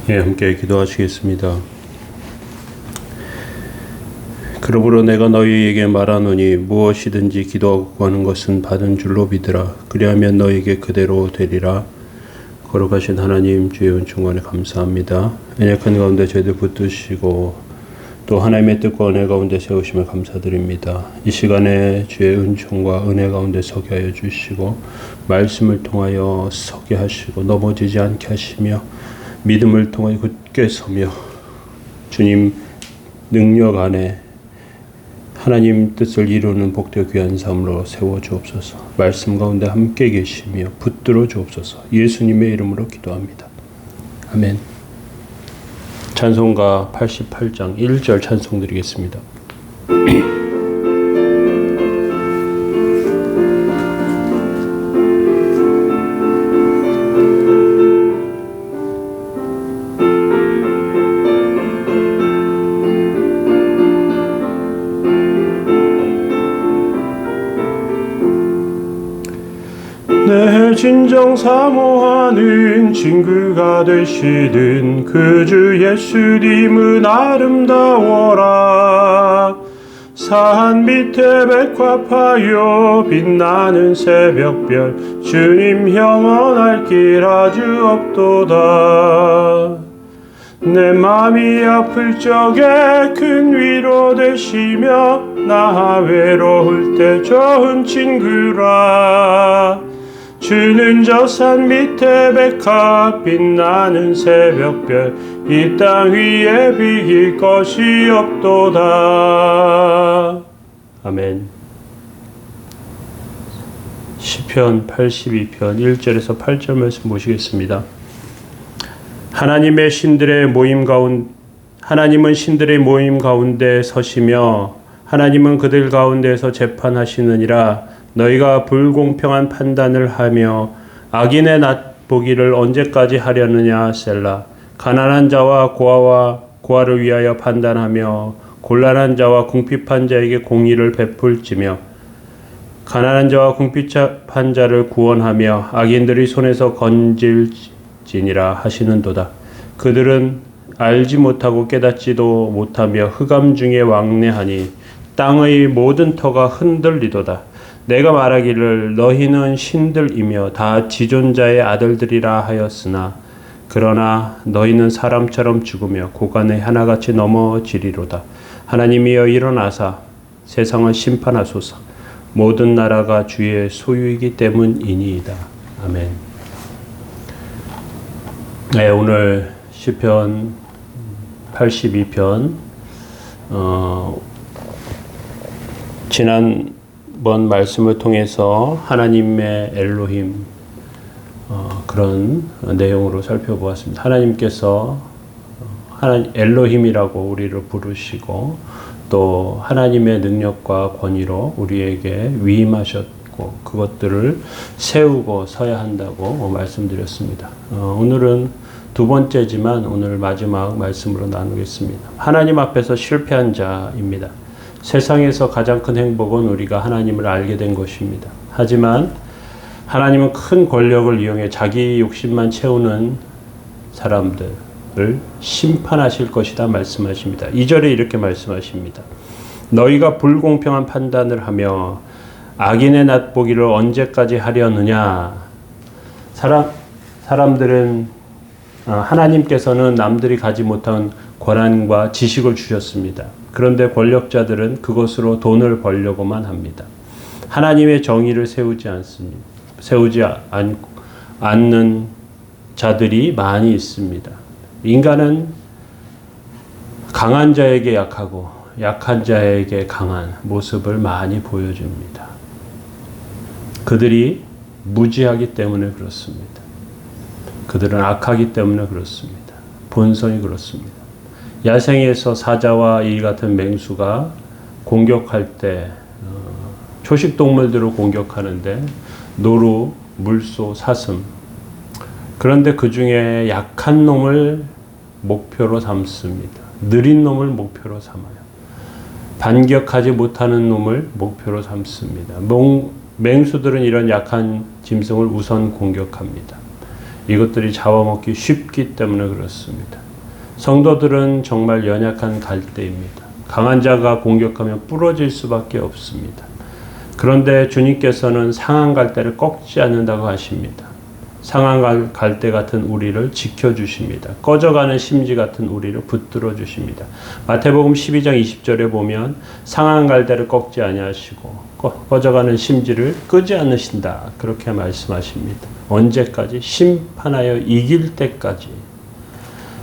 예, 함께 기도하시겠습니다. 그러므로 내가 너희에게 말하노니 무엇이든지 기도하고 구하는 것은 받은 줄로 믿으라. 그리하면 너희에게 그대로 되리라. 거룩하신 하나님, 주의 은총관에 감사합니다. 연약한 가운데 저희들 붙드시고 또 하나님의 뜻과 은혜 가운데 세우심을 감사드립니다. 이 시간에 주의 은총과 은혜 가운데 서게 하여 주시고 말씀을 통하여 서게 하시고 넘어지지 않게 하시며 믿음을 통하여 굳게 서며 주님 능력 안에 하나님 뜻을 이루는 복되고 귀한 삶으로 세워 주옵소서. 말씀 가운데 함께 계시며 붙들어 주옵소서. 예수님의 이름으로 기도합니다. 아멘. 찬송가 88장 1절 찬송 드리겠습니다. 내 진정 사모하는 친구가 되시는 그 주 예수님은 아름다워라. 산 밑에 백합하여 빛나는 새벽별 주님 영원할 길 아주 없도다. 내 맘이 아플 적에 큰 위로 되시며 나 외로울 때 좋은 친구라. 주는 저 산 밑에 백합 빛나는 새벽별 이 땅 위에 비길 것이 없도다. 아멘. 시편 82편 1절에서 8절 말씀 보시겠습니다. 하나님은 신들의 모임 가운데 서시며 하나님은 그들 가운데서 재판하시느니라. 너희가 불공평한 판단을 하며 악인의 낫보기를 언제까지 하려느냐. 셀라. 가난한 자와 고아를 위하여 판단하며 곤란한 자와 궁핍한 자에게 공의를 베풀지며 가난한 자와 궁핍한 자를 구원하며 악인들의 손에서 건질지니라 하시는도다. 그들은 알지 못하고 깨닫지도 못하며 흑암 중에 왕래하니 땅의 모든 터가 흔들리도다. 내가 말하기를 너희는 신들이며 다 지존자의 아들들이라 하였으나 그러나 너희는 사람처럼 죽으며 고간에 하나같이 넘어지리로다. 하나님이여 일어나사 세상을 심판하소서. 모든 나라가 주의 소유이기 때문이니이다. 아멘. 네, 오늘 시편 82편 지난번 말씀을 통해서 하나님의 엘로힘 그런 내용으로 살펴보았습니다. 하나님께서 엘로힘이라고 우리를 부르시고 또 하나님의 능력과 권위로 우리에게 위임하셨고 그것들을 세우고 서야 한다고 말씀드렸습니다. 오늘은 두 번째지만 오늘 마지막 말씀으로 나누겠습니다. 하나님 앞에서 실패한 자입니다. 세상에서 가장 큰 행복은 우리가 하나님을 알게 된 것입니다. 하지만 하나님은 큰 권력을 이용해 자기 욕심만 채우는 사람들을 심판하실 것이다 말씀하십니다. 2절에 이렇게 말씀하십니다. 너희가 불공평한 판단을 하며 악인의 낫보기를 언제까지 하려느냐. 사람들은 하나님께서는 남들이 가지 못한 권한과 지식을 주셨습니다. 그런데 권력자들은 그것으로 돈을 벌려고만 합니다. 하나님의 정의를 세우지 않는 자들이 많이 있습니다. 인간은 강한 자에게 약하고 약한 자에게 강한 모습을 많이 보여줍니다. 그들이 무지하기 때문에 그렇습니다. 그들은 악하기 때문에 그렇습니다. 본성이 그렇습니다. 야생에서 사자와 이 같은 맹수가 공격할 때 초식동물들을 공격하는데 노루, 물소, 사슴 그런데 그 중에 약한 놈을 목표로 삼습니다. 느린 놈을 목표로 삼아요. 반격하지 못하는 놈을 목표로 삼습니다. 맹수들은 이런 약한 짐승을 우선 공격합니다. 이것들이 잡아먹기 쉽기 때문에 그렇습니다. 성도들은 정말 연약한 갈대입니다. 강한 자가 공격하면 부러질 수밖에 없습니다. 그런데 주님께서는 상한 갈대를 꺾지 않는다고 하십니다. 상한 갈대 같은 우리를 지켜주십니다. 꺼져가는 심지 같은 우리를 붙들어 주십니다. 마태복음 12장 20절에 보면 상한 갈대를 꺾지 아니하시고 꺼져가는 심지를 끄지 않으신다. 그렇게 말씀하십니다. 언제까지? 심판하여 이길 때까지.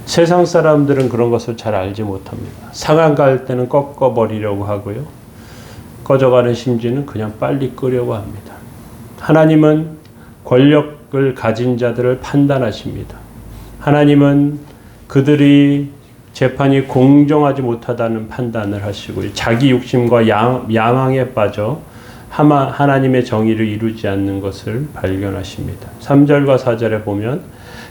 세상 사람들은 그런 것을 잘 알지 못합니다. 상한 갈대는 꺾어버리려고 하고요. 꺼져가는 심지는 그냥 빨리 끄려고 합니다. 하나님은 권력을 가진 자들을 판단하십니다. 하나님은 그들이 재판이 공정하지 못하다는 판단을 하시고 자기 욕심과 야망에 빠져 하나님의 정의를 이루지 않는 것을 발견하십니다. 3절과 4절에 보면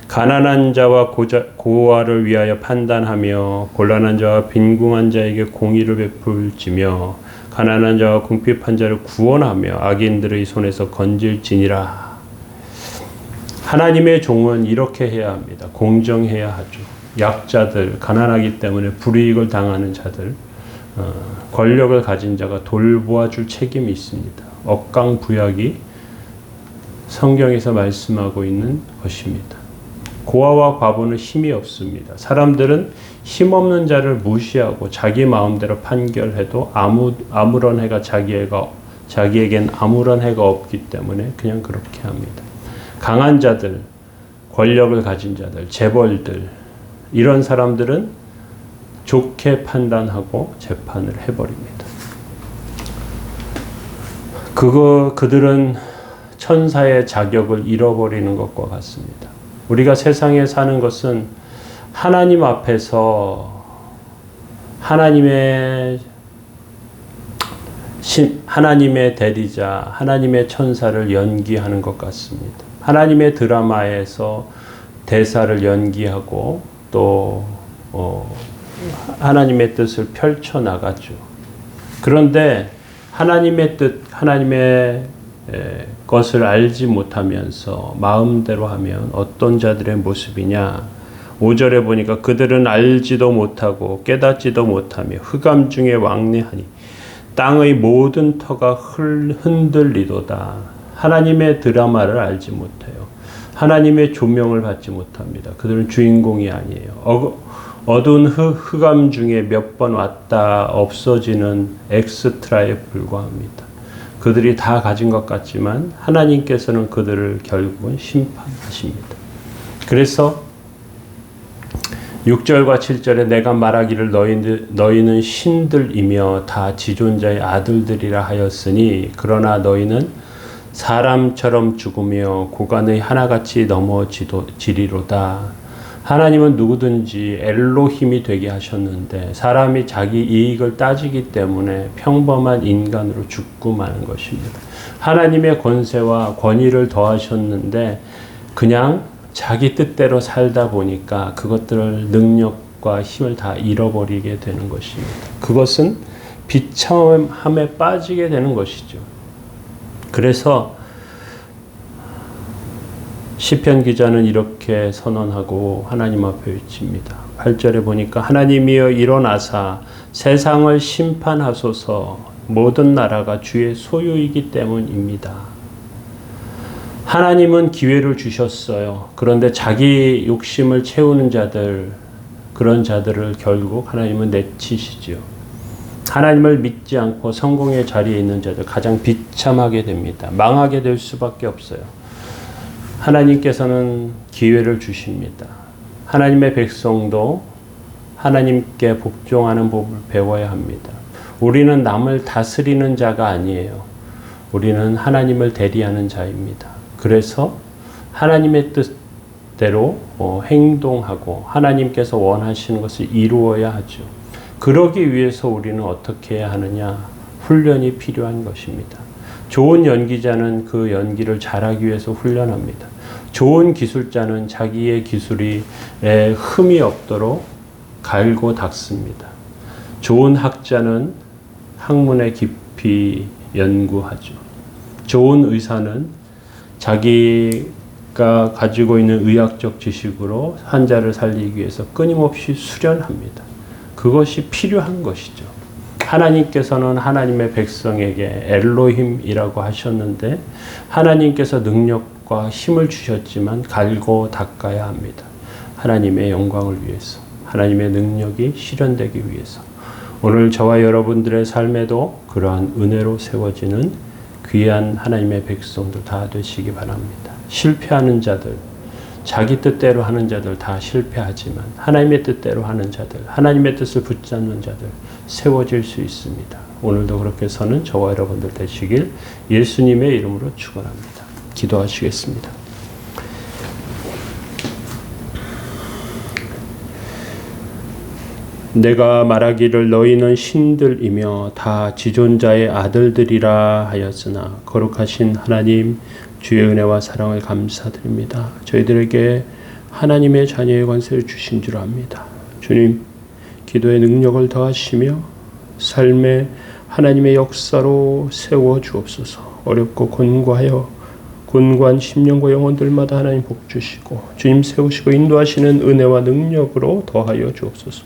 가난한 자와 고아를 위하여 판단하며 곤란한 자와 빈궁한 자에게 공의를 베풀지며 가난한 자와 궁핍한 자를 구원하며 악인들의 손에서 건질지니라. 하나님의 종은 이렇게 해야 합니다. 공정해야 하죠. 약자들, 가난하기 때문에 불이익을 당하는 자들, 권력을 가진 자가 돌보아줄 책임이 있습니다. 억강부약이 성경에서 말씀하고 있는 것입니다. 고아와 과부는 힘이 없습니다. 사람들은 힘없는 자를 무시하고 자기 마음대로 판결해도 아무런 해가 자기에겐 아무런 해가 없기 때문에 그냥 그렇게 합니다. 강한 자들, 권력을 가진 자들, 재벌들, 이런 사람들은 좋게 판단하고 재판을 해버립니다. 그들은 천사의 자격을 잃어버리는 것과 같습니다. 우리가 세상에 사는 것은 하나님 앞에서 하나님의 대리자, 하나님의 천사를 연기하는 것 같습니다. 하나님의 드라마에서 대사를 연기하고 또 하나님의 뜻을 펼쳐나가죠. 그런데 하나님의 뜻, 하나님의 것을 알지 못하면서 마음대로 하면 어떤 자들의 모습이냐. 5절에 보니까 그들은 알지도 못하고 깨닫지도 못하며 흑암 중에 왕래하니 땅의 모든 터가 흔들리도다. 하나님의 드라마를 알지 못해요. 하나님의 조명을 받지 못합니다. 그들은 주인공이 아니에요. 어두운 흑암 중에 몇 번 왔다 없어지는 엑스트라에 불과합니다. 그들이 다 가진 것 같지만 하나님께서는 그들을 결국은 심판하십니다. 그래서 6절과 7절에 내가 말하기를 너희는 신들이며 다 지존자의 아들들이라 하였으니 그러나 너희는 사람처럼 죽으며 고관의 하나같이 넘어지리로다. 하나님은 누구든지 엘로힘이 되게 하셨는데 사람이 자기 이익을 따지기 때문에 평범한 인간으로 죽고 마는 것입니다. 하나님의 권세와 권위를 더하셨는데 그냥 자기 뜻대로 살다 보니까 그것들을 능력과 힘을 다 잃어버리게 되는 것입니다. 그것은 비참함에 빠지게 되는 것이죠. 그래서 시편 기자는 이렇게 선언하고 하나님 앞에 외칩니다. 8절에 보니까 하나님이여 일어나사 세상을 심판하소서. 모든 나라가 주의 소유이기 때문입니다. 하나님은 기회를 주셨어요. 그런데 자기 욕심을 채우는 자들, 그런 자들을 결국 하나님은 내치시지요. 하나님을 믿지 않고 성공의 자리에 있는 자들 가장 비참하게 됩니다. 망하게 될 수밖에 없어요. 하나님께서는 기회를 주십니다. 하나님의 백성도 하나님께 복종하는 법을 배워야 합니다. 우리는 남을 다스리는 자가 아니에요. 우리는 하나님을 대리하는 자입니다. 그래서 하나님의 뜻대로 행동하고 하나님께서 원하시는 것을 이루어야 하죠. 그러기 위해서 우리는 어떻게 해야 하느냐? 훈련이 필요한 것입니다. 좋은 연기자는 그 연기를 잘하기 위해서 훈련합니다. 좋은 기술자는 자기의 기술이 흠이 없도록 갈고 닦습니다. 좋은 학자는 학문에 깊이 연구하죠. 좋은 의사는 자기 자기가 가지고 있는 의학적 지식으로 환자를 살리기 위해서 끊임없이 수련합니다. 그것이 필요한 것이죠. 하나님께서는 하나님의 백성에게 엘로힘이라고 하셨는데 하나님께서 능력과 힘을 주셨지만 갈고 닦아야 합니다. 하나님의 영광을 위해서, 하나님의 능력이 실현되기 위해서. 오늘 저와 여러분들의 삶에도 그러한 은혜로 세워지는 귀한 하나님의 백성들 다 되시기 바랍니다. 실패하는 자들, 자기 뜻대로 하는 자들 다 실패하지만 하나님의 뜻대로 하는 자들, 하나님의 뜻을 붙잡는 자들 세워질 수 있습니다. 오늘도 그렇게 서는 저와 여러분들 되시길 예수님의 이름으로 축원합니다. 기도하시겠습니다. 내가 말하기를 너희는 신들이며 다 지존자의 아들들이라 하였으나 거룩하신 하나님 주의 은혜와 사랑을 감사드립니다. 저희들에게 하나님의 자녀의 관세를 주신 줄 압니다. 주님, 기도의 능력을 더하시며 삶의 하나님의 역사로 세워 주옵소서. 어렵고 곤고한 심령과 영혼들마다 하나님 복 주시고 주님 세우시고 인도하시는 은혜와 능력으로 더하여 주옵소서.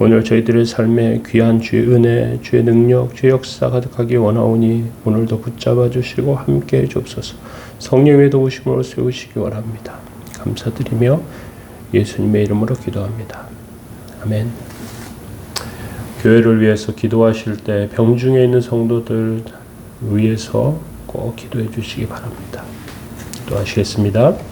오늘 저희들의 삶에 귀한 주의 은혜, 주의 능력, 주의 역사 가득하기 원하오니 오늘도 붙잡아 주시고 함께해 주옵소서. 성령의 도우심으로 세우시기 원합니다. 감사드리며 예수님의 이름으로 기도합니다. 아멘. 교회를 위해서 기도하실 때 병중에 있는 성도들 위해서 꼭 기도해 주시기 바랍니다. 기도하시겠습니다.